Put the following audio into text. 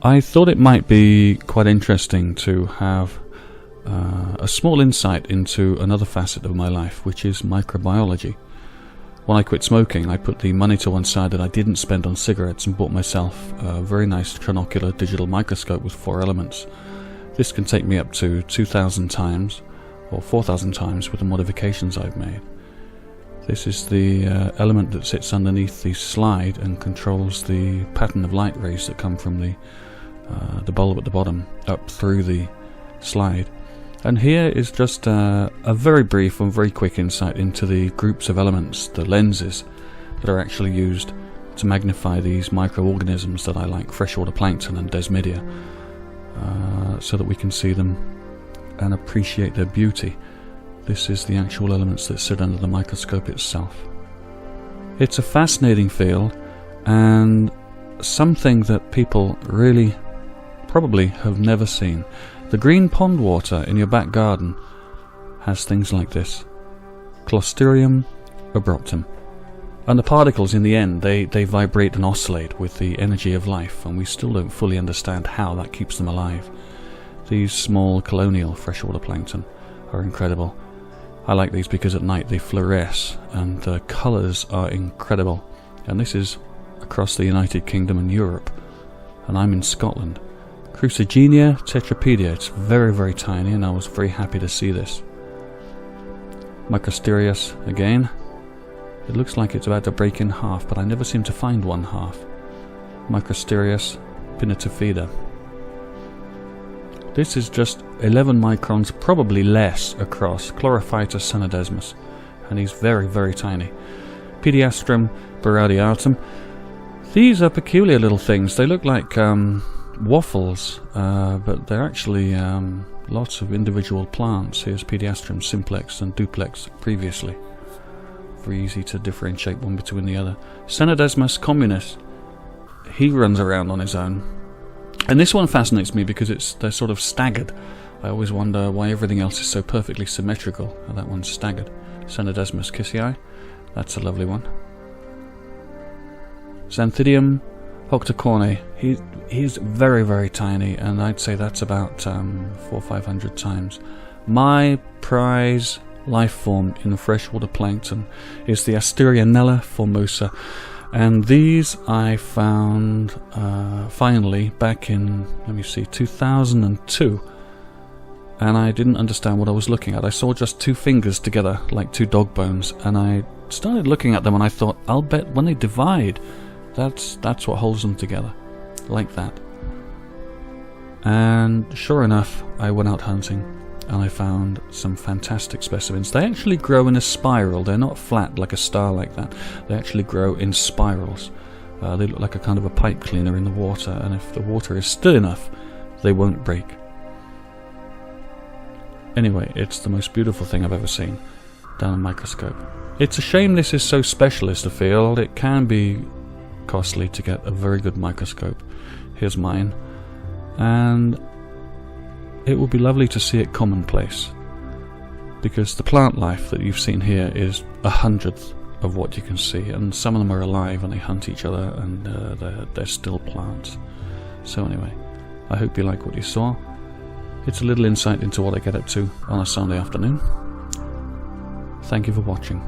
I thought it might be quite interesting to have a small insight into another facet of my life, which is microbiology. When I quit smoking, I put the money to one side that I didn't spend on cigarettes and bought myself a very nice trinocular digital microscope with 4 elements. This can take me up to 2,000 times or 4,000 times with the modifications I've made. This is the element that sits underneath the slide and controls the pattern of light rays that come from the bulb at the bottom up through the slide. And here is just a very brief and very quick insight into the groups of elements, the lenses, that are actually used to magnify these microorganisms that I like, freshwater plankton and desmidia, so that we can see them and appreciate their beauty. This is the actual elements that sit under the microscope itself. It's a fascinating field and something that people really probably have never seen. The green pond water in your back garden has things like this. Clostridium abruptum. And the particles in the end, they vibrate and oscillate with the energy of life, and we still don't fully understand how that keeps them alive. These small colonial freshwater plankton are incredible. I like these because at night they fluoresce and the colours are incredible. And this is across the United Kingdom and Europe, and I'm in Scotland. Crucigenia tetrapedia, it's very, very tiny, and I was very happy to see this. Microsterius again. It looks like it's about to break in half, but I never seem to find one half. Microsterius pinnatifida. This is just 11 microns, probably less, across. Chlorophytus senodesmus, and he's very, very tiny. Pediastrum baradiatum. These are peculiar little things. They look like waffles, but they're actually lots of individual plants. Here's Pediastrum simplex and duplex previously. Very easy to differentiate one between the other. Senodesmus communis. He runs around on his own. And this one fascinates me because they're sort of staggered. I always wonder why everything else is so perfectly symmetrical, and that one's staggered. Senodesmus kissii. That's a lovely one. Xanthidium octocorne. He's very, very tiny, and I'd say that's about 400 or 500 times. My prize life form in freshwater plankton is the Asterianella formosa, and these I found finally back in, 2002, and I didn't understand what I was looking at. I saw just 2 fingers together like 2 dog bones, and I started looking at them and I thought, I'll bet when they divide, that's what holds them together, like that. And sure enough, I went out hunting and I found some fantastic specimens. They actually grow in a spiral. They're not flat like a star like that. They actually grow in spirals. They look like a kind of a pipe cleaner in the water, and if the water is still enough, they won't break. Anyway, it's the most beautiful thing I've ever seen down a microscope. It's a shame this is so specialist a field. It can be costly to get a very good microscope. Here's mine, and it would be lovely to see it commonplace, because the plant life that you've seen here is 1/100th of what you can see, and some of them are alive and they hunt each other, and they're still plants. So anyway, I hope you like what you saw. It's a little insight into what I get up to on a Sunday afternoon. Thank you for watching.